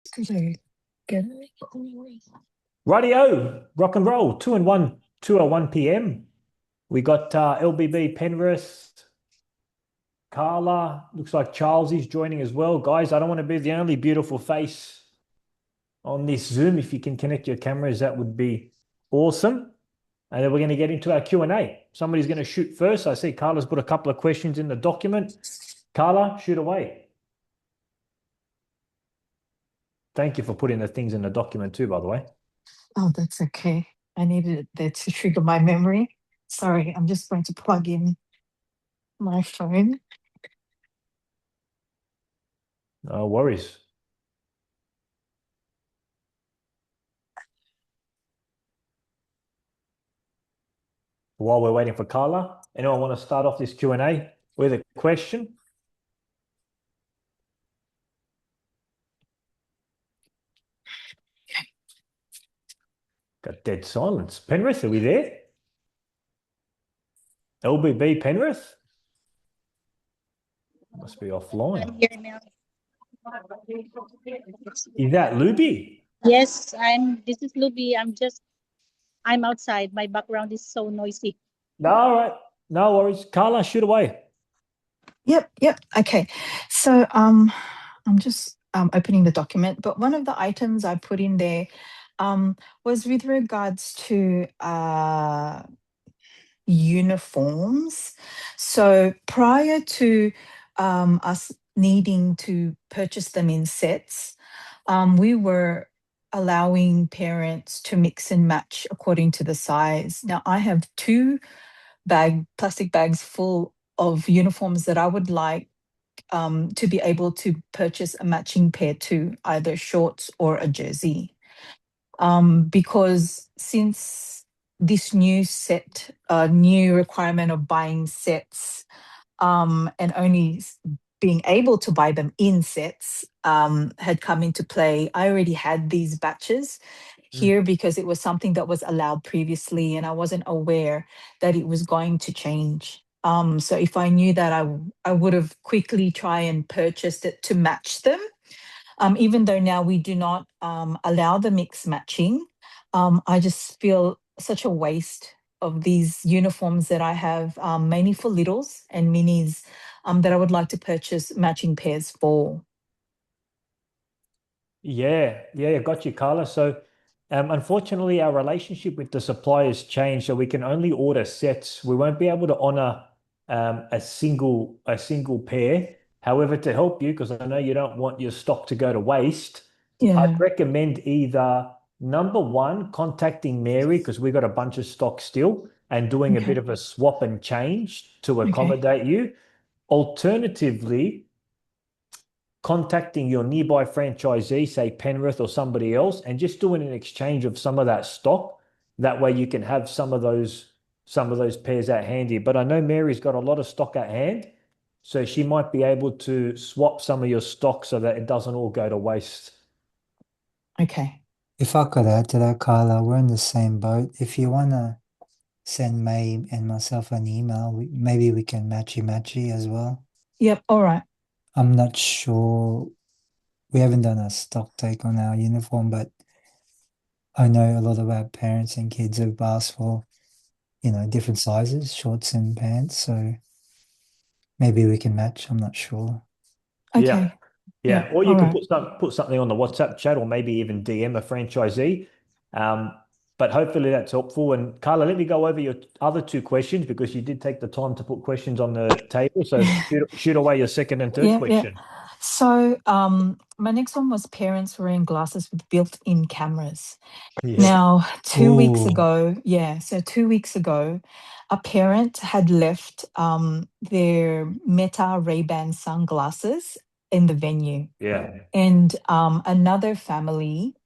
Because I get it. Rightio, rock and roll. 2 and 1, 2:01 p.m. We got LBB Penrith, Carla. Looks like Charles is joining as well. Guys, I don't want to be the only beautiful face on this Zoom. If you can connect your cameras, that would be awesome. And then we're going to get into our Q&A. Somebody's going to shoot first. I see Carla's put a couple of questions in the document. Carla, shoot away. Thank you for putting the things in the document too, by the way. Oh, that's okay. I needed that to trigger my memory. Sorry, I'm just going to plug in my phone. No worries. While we're waiting for Carla, anyone want to start off this Q&A with a question? Got dead silence. Penrith, are we there? LBB Penrith? Must be offline. I'm here now. Is that Luby? Yes, this is Luby. I'm outside. My background is so noisy. No, all right. No worries. Carla, shoot away. Yep. Okay. So I'm just opening the document, but one of the items I put in there was with regards to uniforms. So prior to us needing to purchase them in sets, we were allowing parents to mix and match according to the size. Now I have two plastic bags full of uniforms that I would like to be able to purchase a matching pair to either shorts or a jersey. Because since this new requirement of buying sets and only being able to buy them in sets had come into play, I already had these batches here because it was something that was allowed previously and I wasn't aware that it was going to change. So if I knew that, I would have quickly try and purchased it to match them. Even though now we do not allow the mix matching, I just feel such a waste of these uniforms that I have, mainly for littles and minis, that I would like to purchase matching pairs for. Yeah, got you, Carla. So, unfortunately, our relationship with the suppliers changed, so we can only order sets. We won't be able to honor a single pair. However, to help you, because I know you don't want your stock to go to waste, I'd Yeah. recommend either number one, contacting Mary because we got a bunch of stock still, and doing a bit Okay. of a swap and change to Okay. accommodate you. Alternatively, contacting your nearby franchisee, say Penrith or somebody else, and just doing an exchange of some of that stock. That way you can have some of those pairs at handy. But I know Mary's got a lot of stock at hand, so she might be able to swap some of your stock so that it doesn't all go to waste. Okay. If I could add to that, Carla, we're in the same boat. If you want to send May and myself an email, maybe we can matchy as well. Yep. All right. I'm not sure. We haven't done a stock take on our uniform, but I know a lot of our parents and kids have asked for, different sizes, shorts and pants. So maybe we can match. I'm not sure. Yeah. Okay. Yep. Yeah. Or you All can right. put something on the WhatsApp chat or maybe even DM a franchisee. Um, but hopefully that's helpful. And Carla, let me go over your other two questions because you did take the time to put questions on the table. So shoot away your second and third Yeah. question. So my next one was parents wearing glasses with built-in cameras. Yeah. Now, 2 weeks Oh, ago, so 2 weeks ago, a parent had left their Meta Ray-Ban sunglasses in the venue, Yeah. and another family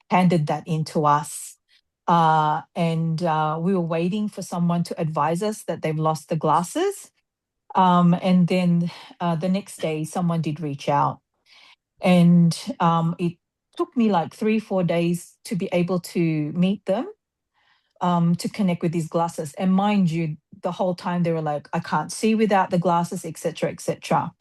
handed that in to us. And we were waiting for someone to advise us that they've lost the glasses. And then the next day, someone did reach out, and it took me like 3 4 days to be able to meet them, to connect with these glasses. And mind you, the whole time they were like, I can't see without the glasses, etc., etc.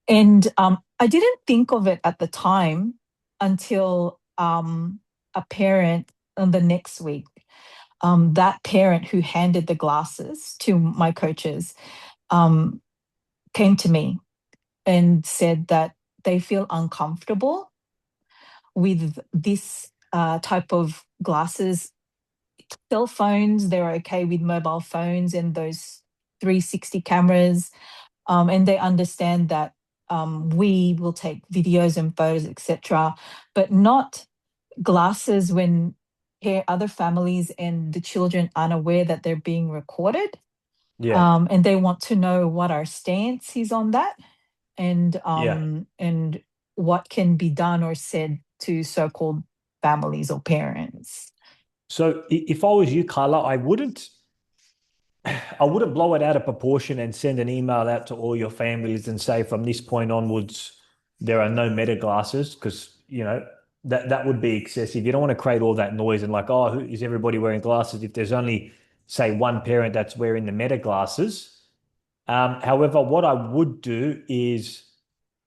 And I didn't think of it at the time, until a parent on the next week, that parent who handed the glasses to my coaches came to me and said that they feel uncomfortable with this type of glasses. Cell phones, they're okay with mobile phones and those 360 cameras. And they understand that we will take videos and photos, etc., but not glasses when other families and the children aren't aware that they're being recorded. Yeah. And they want to know what our stance is on that, and Yeah. and what can be done or said to so-called families or parents. So if I was you, Carla, I wouldn't blow it out of proportion and send an email out to all your families and say from this point onwards there are no meta glasses, because that would be excessive. You don't want to create all that noise and like, oh, is everybody wearing glasses if there's only, say, one parent that's wearing the meta glasses. However, what I would do is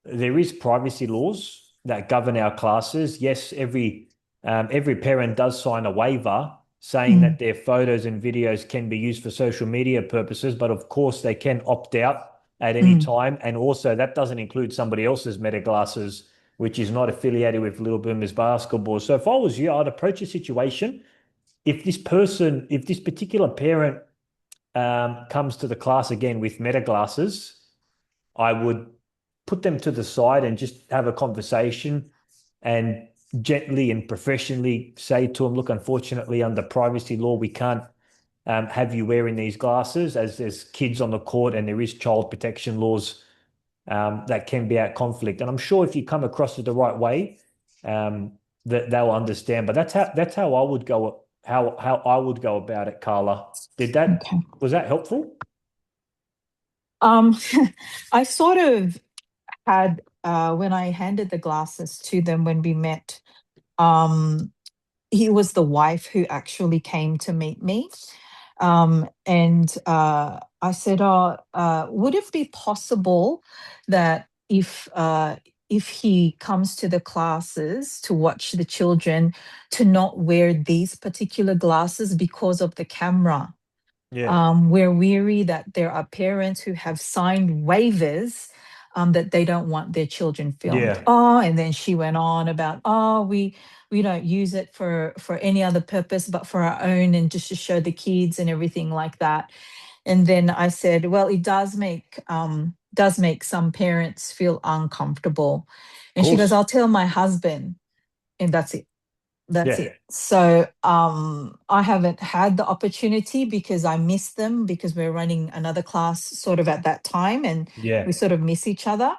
there is privacy laws that govern our classes. Yes, every parent does sign a waiver saying Mm, that their photos and videos can be used for social media purposes, but of course they can opt out at any mm, time. And also that doesn't include somebody else's meta glasses, which is not affiliated with Little Boomers basketball. So if I was you, I'd approach a situation. If this particular parent comes to the class again with meta glasses, I would put them to the side and just have a conversation and gently and professionally say to them, look, unfortunately, under privacy law, we can't have you wearing these glasses, as there's kids on the court and there is child protection laws that can be at conflict. And I'm sure if you come across it the right way, that they'll understand. But that's how I would go, how I would go about it, Carla. okay. Was that helpful? Um, I sort of had when I handed the glasses to them when we met. Um, he was the wife who actually came to meet me. And I said, "Oh, would it be possible that if he comes to the classes to watch the children, to not wear these particular glasses because of the camera?" Yeah. We're weary that there are parents who have signed waivers that they don't want their children filmed. Yeah. Oh, and then she went on about, oh, we don't use it for any other purpose but for our own and just to show the kids and everything like that. And then I said, well, it does make some parents feel uncomfortable. Of And she goes, course. I'll tell my husband, and that's it. That's Yeah. it. So I haven't had the opportunity because I missed them because we're running another class sort of at that time and we Yeah. sort of miss each other.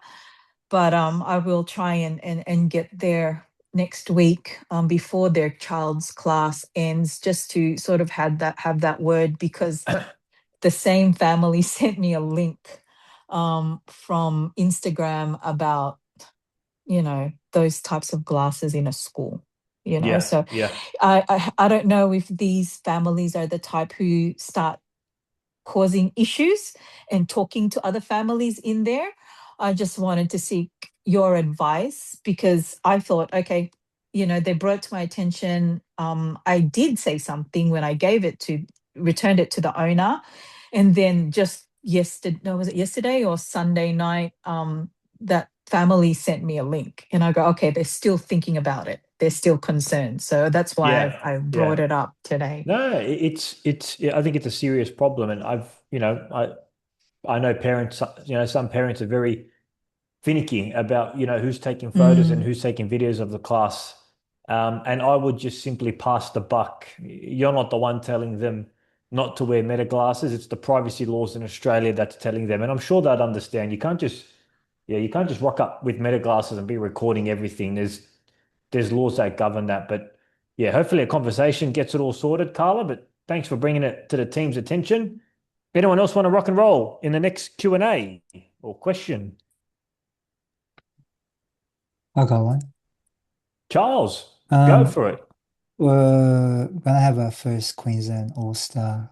But I will try and get there next week before their child's class ends, just to sort of have that word, because the same family sent me a link from Instagram about those types of glasses in a school. Yeah. So Yeah. I don't know if these families are the type who start causing issues and talking to other families in there. I just wanted to seek your advice because I thought, okay, they brought it to my attention. I did say something when I returned it to the owner, and then just yesterday, no, was it yesterday or Sunday night? That family sent me a link, and I go, okay, they're still thinking about it. They're still concerned, so that's why Yeah. I brought Yeah. it up today. No, I think it's a serious problem. And I know parents, some parents are very finicky about, who's taking photos and Mm, who's taking videos of the class. And I would just simply pass the buck. You're not the one telling them not to wear meta glasses. It's the privacy laws in Australia that's telling them. And I'm sure they'd understand. You can't just rock up with meta glasses and be recording everything. There's laws that govern that. But yeah, hopefully a conversation gets it all sorted, Carla. But thanks for bringing it to the team's attention. Anyone else want to rock and roll in the next Q&A or question? I got one. Charles, go Um, for it. we're gonna have our first Queensland All-Star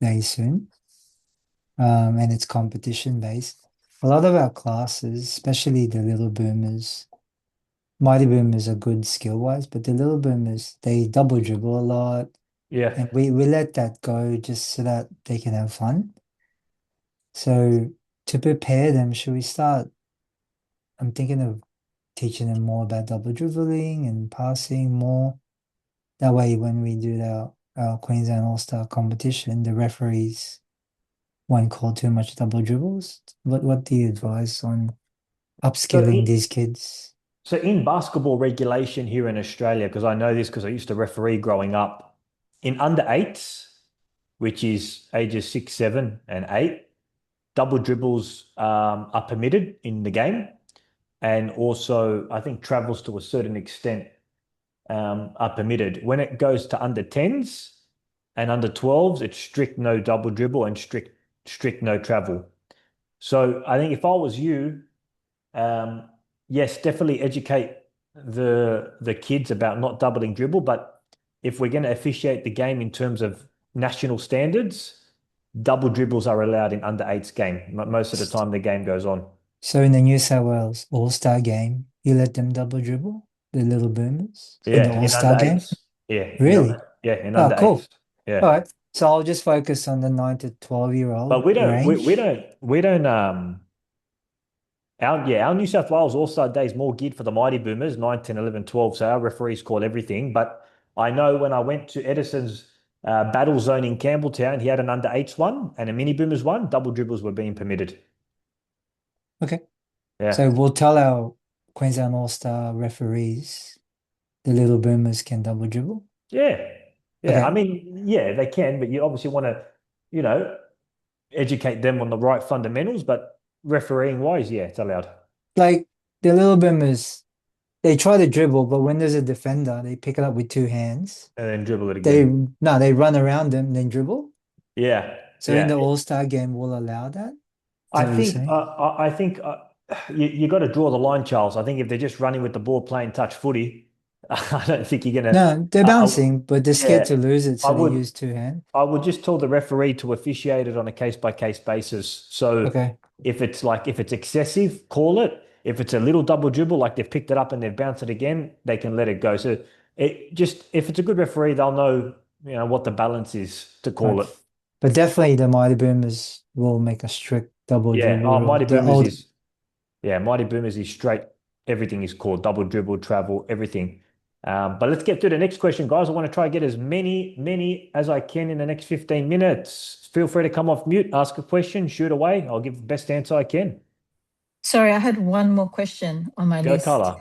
day soon. And it's competition based. A lot of our classes, especially the little boomers, Mighty Boomers are good skill-wise, but the Little Boomers, they double dribble a lot. Yeah. And we let that go just so that they can have fun. So to prepare them, should we start? I'm thinking of teaching them more about double dribbling and passing more. That way, when we do our Queensland All-Star competition, the referees won't call too much double dribbles. What do you advise on So upskilling in, these kids? so in basketball regulation here in Australia, because I know this because I used to referee growing up, in under eights, which is ages 6, 7, and 8, double dribbles are permitted in the game. And also, I think travels to a certain extent are permitted. When it goes to under 10s and under 12s, it's strict no double dribble and strict no travel. So I think if I was you, yes, definitely educate the kids about not doubling dribble. But if we're going to officiate the game in terms of national standards, double dribbles are allowed in under eights game. Most of the time the game goes on. So in the New South Wales All-Star game, you let them double dribble, the Little Boomers, in the Yeah, in All-Star under game? eights. Yeah, Really? in Oh, under cool. eights. Yeah. All right. So I'll just focus on the 9 to 12-year-old But range. we don't our New South Wales All-Star Day is more geared for the Mighty Boomers, 9, 10, 11, 12. So our referees call everything. But I know when I went to Edison's battle zone in Campbelltown, he had an under eights one and a mini boomers one. Double dribbles were being permitted. Okay. Yeah. So we'll tell our Queensland All-Star referees the Little Boomers can double dribble. Yeah. Yeah. Okay. I mean, yeah, they can, but you obviously want to, you know, educate them on the right fundamentals. But refereeing wise, yeah, it's allowed. Like the Little Boomers, they try to dribble, but when there's a defender, they pick it up with 2 hands. And then dribble it They again. they run around them, then dribble. Yeah. So in Yeah. the All-Star game, we'll allow that. Is I that what you're think saying? I think you got to draw the line, Charles. I think if they're just running with the ball playing touch footy, I don't think you're gonna. No, they're bouncing, but they're scared Yeah, to lose it, I so they would use 2 hands. I would just tell the referee to officiate it on a case by case basis. So Okay. if it's excessive, call it. If it's a little double dribble, like they've picked it up and they've bounced it again, they can let it go. So it just if it's a good referee, they'll know what the balance is to call Right. it. But definitely the Mighty Boomers will make a strict double Yeah. dribble Oh, rule. Mighty The Boomers old is Yeah, Mighty Boomers is straight. Everything is called double dribble, travel, everything. But let's get to the next question, guys. I want to try and get as many as I can in the next 15 minutes. Feel free to come off mute, ask a question, shoot away. I'll give the best answer I can. Sorry, I had one more question on my Go, list. Carla.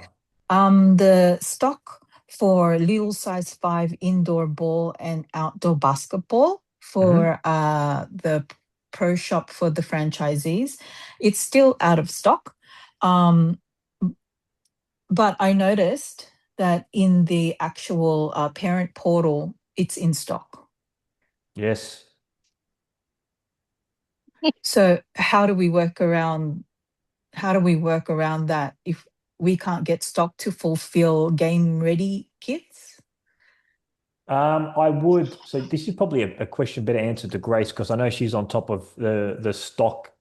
The stock for little size 5 indoor ball and outdoor basketball for the pro shop for the franchisees, it's still out of stock. But I noticed that in the actual parent portal, it's in stock. Yes. So how do we work around that if we can't get stock to fulfill game ready kits? I would. So this is probably a question better answered to Grace because I know she's on top of the stock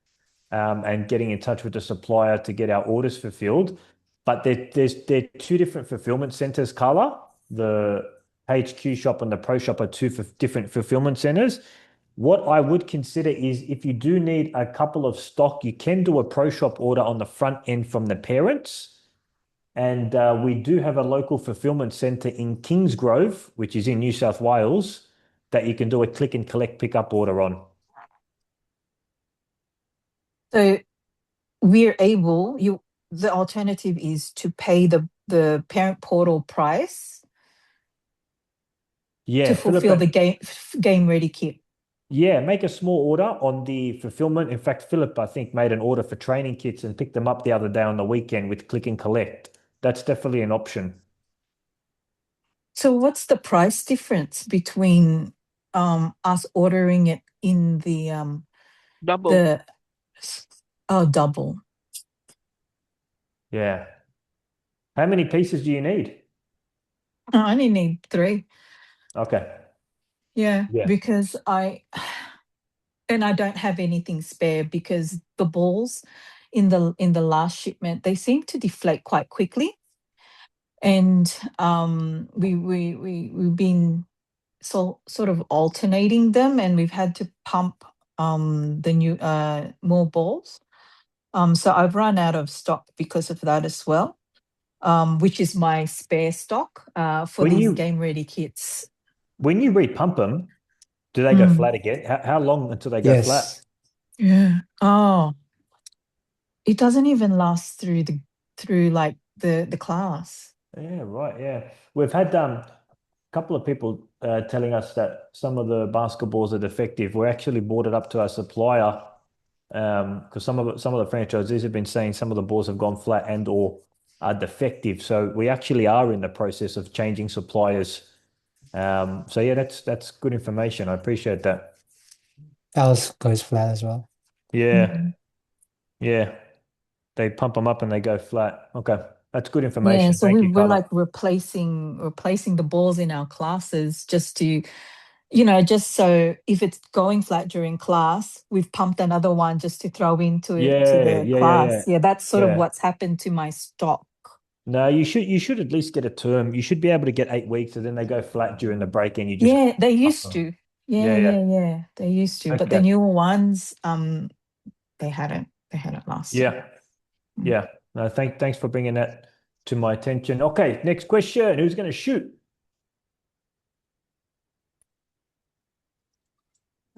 and getting in touch with the supplier to get our orders fulfilled. But there are two different fulfillment centers, Carla. The HQ shop and the pro shop are two different fulfillment centers. What I would consider is if you do need a couple of stock, you can do a pro shop order on the front end from the parents. And we do have a local fulfillment center in Kingsgrove, which is in New South Wales, that you can do a click and collect pickup order on. So the alternative is to pay the parent portal price Yeah, to fulfill Philip. the game ready kit. Yeah, make a small order on the fulfillment. In fact, Philip, I think, made an order for training kits and picked them up the other day on the weekend with click and collect. That's definitely an option. So what's the price difference between us ordering it in the Double. double? Yeah. How many pieces do you need? I only need 3. Okay. Yeah, Yeah. because I don't have anything spare because the balls in the last shipment, they seem to deflate quite quickly. and we've been sort of alternating them, and we've had to pump the new more balls. So I've run out of stock because of that as well, which is my spare stock for When these you game ready kits. when you repump them, do they go Mm. flat again? How long until they go flat? Yes. Yeah. Oh, it doesn't even last through like the class. Yeah, right. Yeah, we've had couple of people telling us that some of the basketballs are defective. We actually brought it up to our supplier because some of the franchisees have been saying some of the balls have gone flat and or are defective. So we actually are in the process of changing suppliers. So yeah, that's good information. I appreciate that. Ours goes flat as well. Yeah, Mhm. yeah. They pump them up and they go flat. Okay, that's good Yeah, information. so Thank you, we're Carla. like replacing the balls in our classes just to, just so if it's going flat during class, we've pumped another one just to throw into it to Yeah, the yeah, yeah, yeah, class. Yeah, that's sort of yeah. what's happened to my stock. No, you should at least get a term. You should be able to get 8 weeks, and then they go flat during the break, and you just Yeah, they pump used them. to. Yeah, Yeah, yeah. yeah, yeah. They used to, but the Okay. newer ones, they hadn't lasted. Yeah, Mm. yeah. No, thanks for bringing that to my attention. Okay, next question. Who's going to shoot?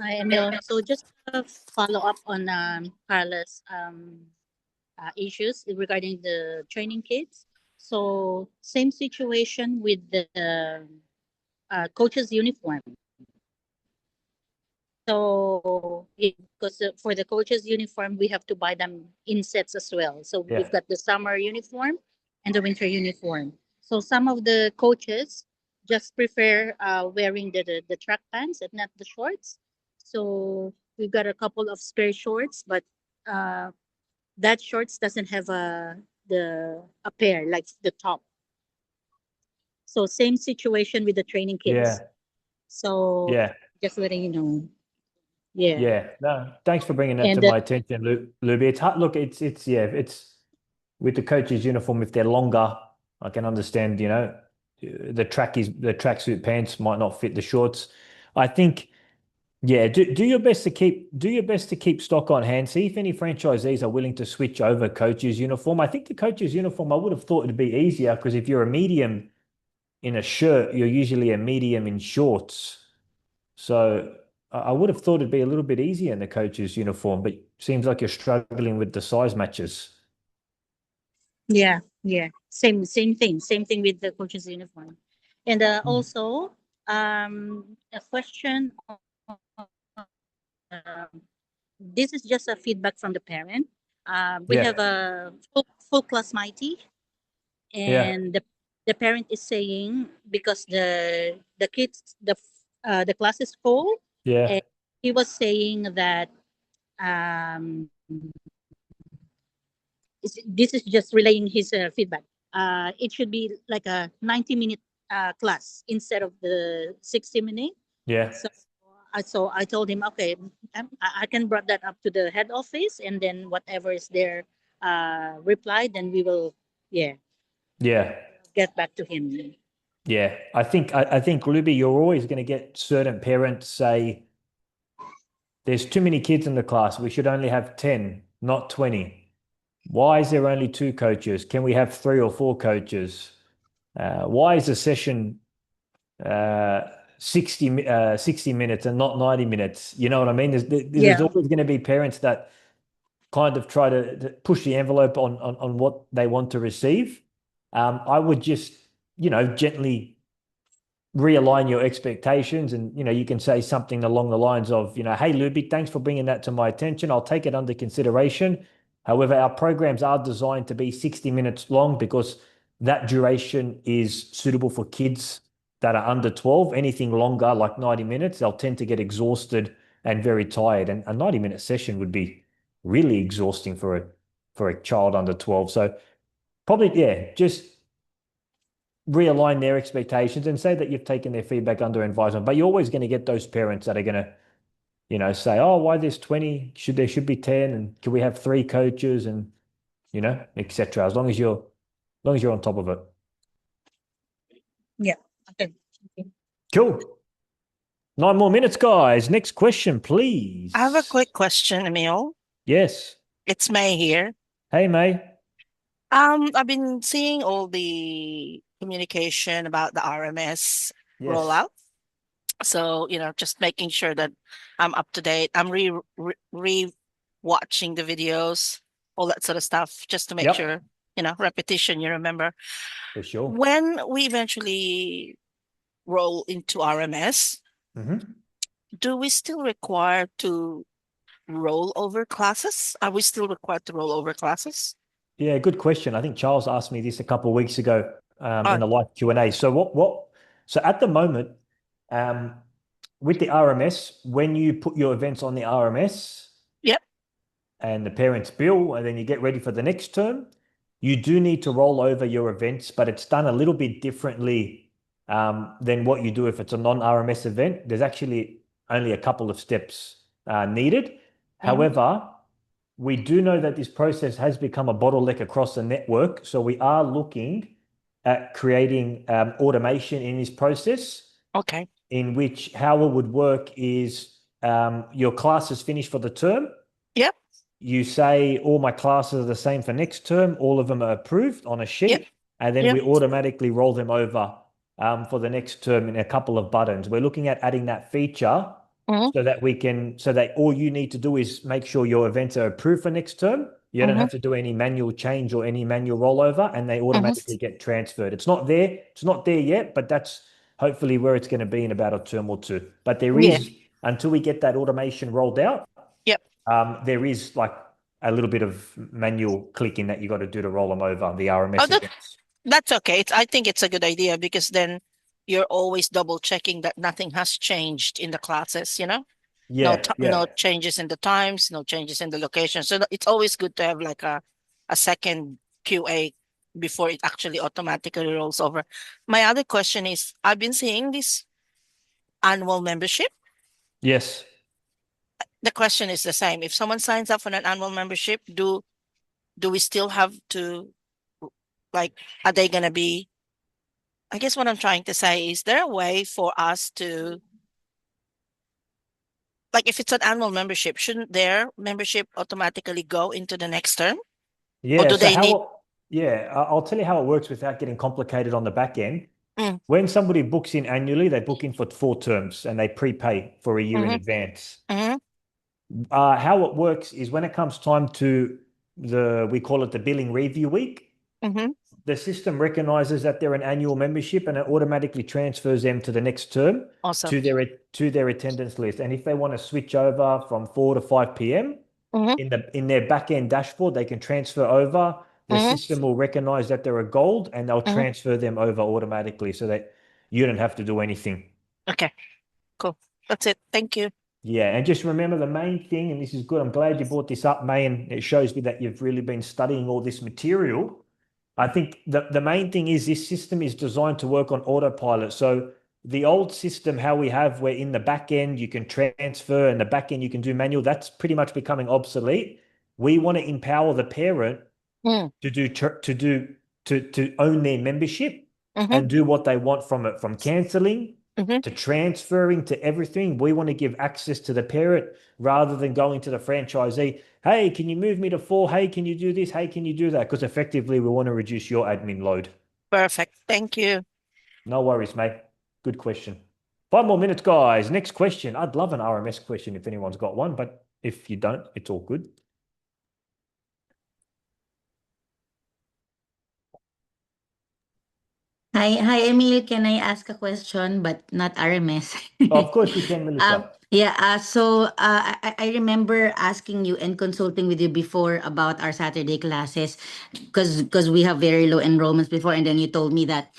Hi, Emil. So just a follow up on Carla's issues regarding the training kids. So same situation with the coach's uniform. So because for the coach's uniform, we have to buy them in sets as well. So Yeah, we've got the summer uniform and the winter uniform. So some of the coaches just prefer wearing the track pants and not the shorts. So we've got a couple of spare shorts, but uh, that shorts doesn't have a pair like the top. So same situation with the training kits. yeah, So yeah, just letting you know. Yeah. yeah. No, thanks for bringing that to And my attention, Luby. It's hard. Look, it's yeah, it's with the coach's uniform. If they're longer, I can understand. The tracksuit pants might not fit the shorts. I think. Yeah, do your best to keep stock on hand. See if any franchisees are willing to switch over coach's uniform. I think the coach's uniform, I would have thought it'd be easier because if you're a medium in a shirt, you're usually a medium in shorts. So I would have thought it'd be a little bit easier in the coach's uniform, but seems like you're struggling with the size matches. yeah, yeah, same thing. Same thing with the coach's uniform. And Hmm. also, a question. Um, this is just a feedback from the parent. We Yeah, have a full class mighty, yeah, and the parent is saying because the kids the class is full, yeah, and he was saying that um, this is just relaying his feedback. It should be like a 90-minute class instead of the 60-minute. yeah, So I told him, okay, I can brought that up to the head office, and then whatever is their reply, then we will, yeah, yeah. get back to him. Yeah. I think Ruby, you're always going to get certain parents say, there's too many kids in the class. We should only have 10, not 20. Why is there only two coaches? Can we have three or four coaches? Why is the session uh, 60 minutes and not 90 minutes? You know what I mean? There's Yeah, always going to be parents that kind of try to push the envelope on what they want to receive. I would just, gently realign your expectations, and you can say something along the lines of, hey Luby, thanks for bringing that to my attention. I'll take it under consideration. However, our programs are designed to be 60 minutes long because that duration is suitable for kids that are under 12. Anything longer, like 90 minutes, they'll tend to get exhausted and very tired, and a 90-minute session would be really exhausting for a child under 12. So probably, yeah, just realign their expectations and say that you've taken their feedback under advisement. But you're always going to get those parents that are going to, say, oh, why there's 20? There should be 10, and can we have three coaches, and etc. As long as you're on top of it. Yeah. Okay. Cool. 9 more minutes, guys. Next question, please. I have a quick question, Emil. Yes. It's May here. Hey, May. I've been seeing all the communication about the RMS Yes. rollout. So, just making sure that I'm up to date. I'm watching the videos, all that sort of stuff, just to make Yep. sure, repetition, you remember. For sure. When we eventually roll into RMS, Mm-hmm. do we still require to roll over classes? Are we still required to roll over classes? Yeah, good question. I think Charles asked me this a couple of weeks ago Oh, in the live Q&A. So at the moment, with the RMS, when you put your events on the RMS, yep. and the parents bill, and then you get ready for the next term, you do need to roll over your events, but it's done a little bit differently than what you do if it's a non-RMS event. There's actually only a couple of steps needed. However, we do know that this process has become a bottleneck across the network. So we are looking at creating automation in this process. Okay. In which how it would work is your class is finished for the term. Yep. You say all my classes are the same for next term. All of them are approved on a sheet. Yep. And then Yep. we automatically roll them over for the next term in a couple of buttons. We're looking at adding that feature so that all you need to do is make sure your events are approved for next term. You don't have to do any manual change or any manual rollover, and they automatically get transferred. It's not there yet, but that's hopefully where it's going to be in about a term or two. But there is, until we get that automation rolled out, there is like a little bit of manual clicking that you got to do to roll them over the RMS events. That's okay. I think it's a good idea because then you're always double checking that nothing has changed in the classes, no changes in the times, no changes in the location. So it's always good to have like a second QA before it actually automatically rolls over. My other question is, I've been seeing this annual membership. Yes. The question is the same. If someone signs up for an annual membership, do we still have to, like, are they going to be, I guess what I'm trying to say is there a way for us to, like, if it's an annual membership, shouldn't their membership automatically go into the next term? Yeah. Or do they need? I'll tell you how it works without getting complicated on the back end. When somebody books in annually, they book in for 4 terms and they prepay for a year in advance. How it works is when it comes time to we call it the billing review week, the system recognizes that they're an annual membership and it automatically transfers them to the next term to their attendance list. And if they want to switch over from 4 to 5 p.m. in their back end dashboard, they can transfer over. The system will recognize that they're a gold and they'll transfer them over automatically so that you don't have to do anything. Okay, cool. That's it. Thank you. Yeah, and just remember the main thing, and this is good. I'm glad you brought this up, May, and it shows me that you've really been studying all this material. I think the main thing is this system is designed to work on autopilot. So the old system, how we have where in the back end you can transfer and the back end you can do manual, that's pretty much becoming obsolete. We want to empower the parent to own their membership and do what they want from it, from canceling to transferring to everything. We want to give access to the parent rather than going to the franchisee. Hey, can you move me to 4? Hey, can you do this? Hey, can you do that? Because effectively we want to reduce your admin load. Perfect. Thank you. No worries, mate. Good question. 5 more minutes, guys. Next question. I'd love an RMS question if anyone's got one, but if you don't, it's all good. Hi, Emil. Can I ask a question, but not RMS? Of course you can, Melissa. I remember asking you and consulting with you before about our Saturday classes because we have very low enrollments before, and then you told me that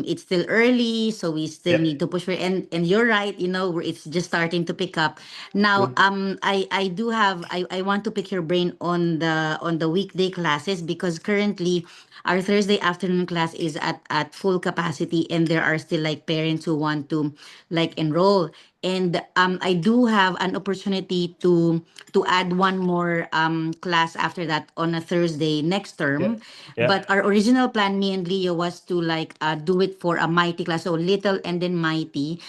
it's still early, so we still need to push for and you're right, it's just starting to pick up. Now, I want to pick your brain on the weekday classes because currently our Thursday afternoon class is at full capacity and there are still like parents who want to like enroll. And I do have an opportunity to add one more class after that on a Thursday next term. But our original plan, me and Leo, was to like do it for a mighty class, so little and then mighty.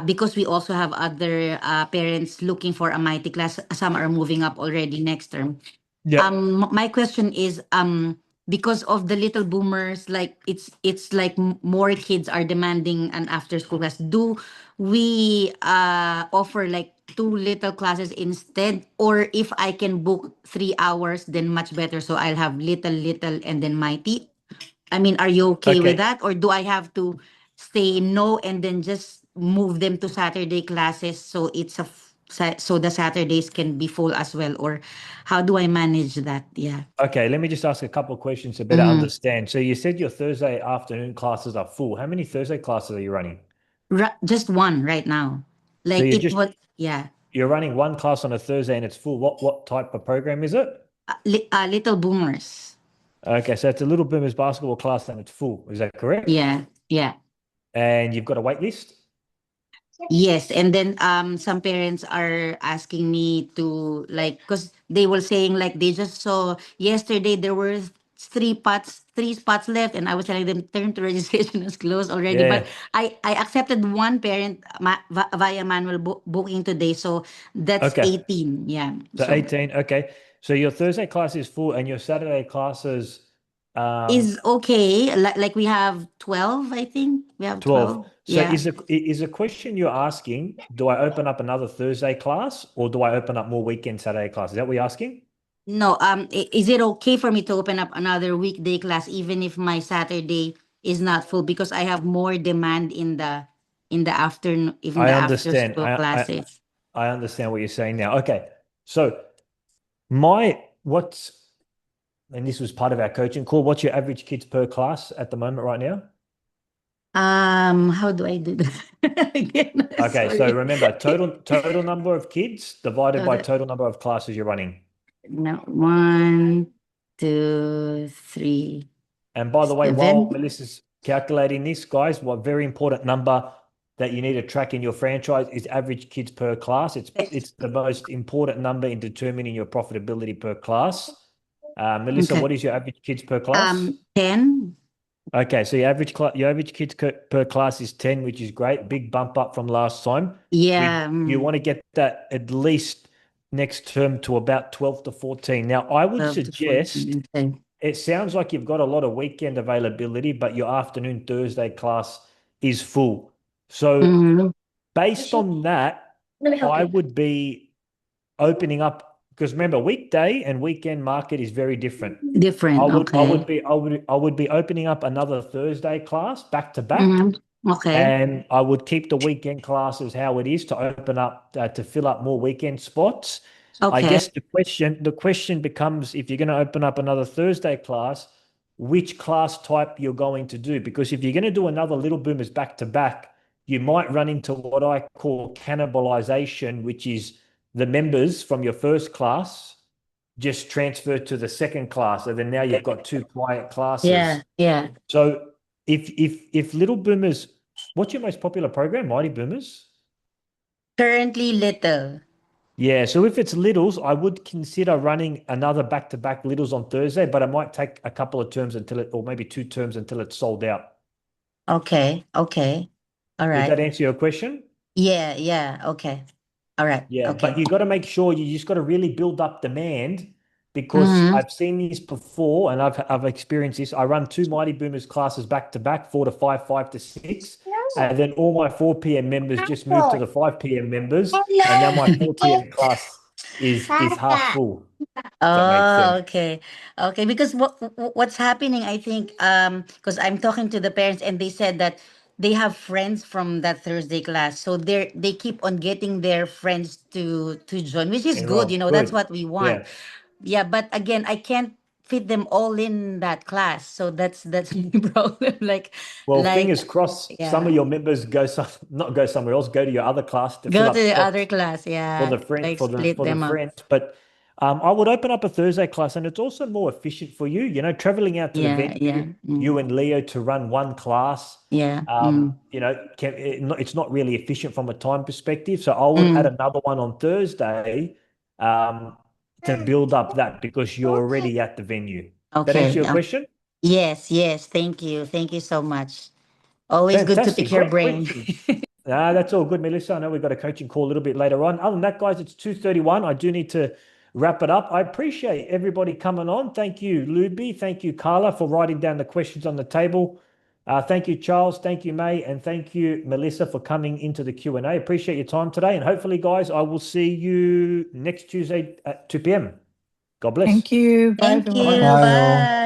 Because we also have other parents looking for a mighty class. Some are moving up already next term. My question is, because of the little boomers, like it's like more kids are demanding an after school class. Do we offer like two little classes instead, or if I can book 3 hours, then much better, so I'll have little and then mighty? I mean, are you okay with that, or do I have to say no and then just move them to Saturday classes, so so the Saturdays can be full as well, or how do I manage that? Yeah. Okay, let me just ask a couple of questions to better understand. So you said your Thursday afternoon classes are full. How many Thursday classes are you running? Just one right now. So Like it was, yeah. you're running one class on a Thursday and it's full. What type of program is it? Little boomers. Okay, so it's a Little Boomers basketball class and it's full. Is that correct? Yeah, yeah. And you've got a wait list? Yes, and then some parents are asking me to like, because they were saying like they just saw yesterday there were three spots left, and I was telling them turn to registration is closed already. But I accepted one parent via manual booking today, so that's 18. Yeah. So 18. Okay. So your Thursday class is full and your Saturday classes is okay. Like we have 12, I think. We have 12. So is the question you're asking, do I open up another Thursday class or do I open up more weekend Saturday classes? Is that what you're asking? No, is it okay for me to open up another weekday class even if my Saturday is not full, because I have more demand in the afternoon, even the after school classes? I understand what you're saying now. Okay. So and this was part of our coaching call, what's your average kids per class at the moment right now? How do I do that? Again, okay, sorry. So remember, total number of kids divided by total number of classes you're running. No, 1, 2, 3. And by the way, while Melissa's calculating this, guys, what very important number that you need to track in your franchise is average kids per class. It's the most important number in determining your profitability per class. Melissa, what is your average kids per class? 10. Okay, so your average kids per class is 10, which is great. Big bump up from last time. Yeah. You want to get that at least next term to about 12 to 14. Now, I would suggest, it sounds like you've got a lot of weekend availability, but your afternoon Thursday class is full. So based on that, I would be opening up, because remember, weekday and weekend market is very different. I would be opening up another Thursday class back to back. Okay. And I would keep the weekend classes how it is to open up to fill up more weekend spots. Okay. I guess the question becomes, if you're going to open up another Thursday class, which class type you're going to do? Because if you're going to do another Little Boomers back to back, you might run into what I call cannibalisation, which is the members from your first class just transfer to the second class, and then now you've got two quiet classes. Yeah. So if Little Boomers, what's your most popular program, Mighty Boomers? Currently little. Yeah, so if it's littles, I would consider running another back-to-back littles on Thursday, but it might take a couple of terms or maybe 2 terms until it's sold out. Okay. All right. Did that answer your question? Yeah. Okay. All right. Yeah, okay. But you got to make sure you just got to really build up demand, because I've seen this before and I've experienced this. I run 2 Mighty Boomers classes back to back, 4 to 5, 5 to 6. And then all my 4 p.m. members just move to the 5 p.m. members. And now my 4 p.m. class is half full. Oh, okay. Because what's happening, I think, because I'm talking to the parents and they said that they have friends from that Thursday class, so they keep on getting their friends to join, which is good. That's what we want. Yeah, but again, I can't fit them all in that class, so that's the problem. Fingers crossed. Yeah. Some of your members not go somewhere else, go to your other class to the other class. Yeah, for the friend, for the friend. But I would open up a Thursday class, and it's also more efficient for you, traveling out to the venue, you and Leo to run one class. It's not really efficient from a time perspective. So I would add another one on Thursday to build up that, because you're already at the venue. That answer your question? Yes. Thank you. Thank you so much. Always good to Fantastic. pick your Great brain. question. That's all good, Melissa. I know we've got a coaching call a little bit later on. Other than that, guys, it's 2:31. I do need to wrap it up. I appreciate everybody coming on. Thank you, Luby. Thank you, Carla, for writing down the questions on the table. Thank you, Charles. Thank you, May. And thank you, Melissa, for coming into the Q&A. Appreciate your time today. And hopefully, guys, I will see you next Tuesday at 2 p.m. God bless. Thank you. Bye, Thank you. everyone. Bye all. Bye.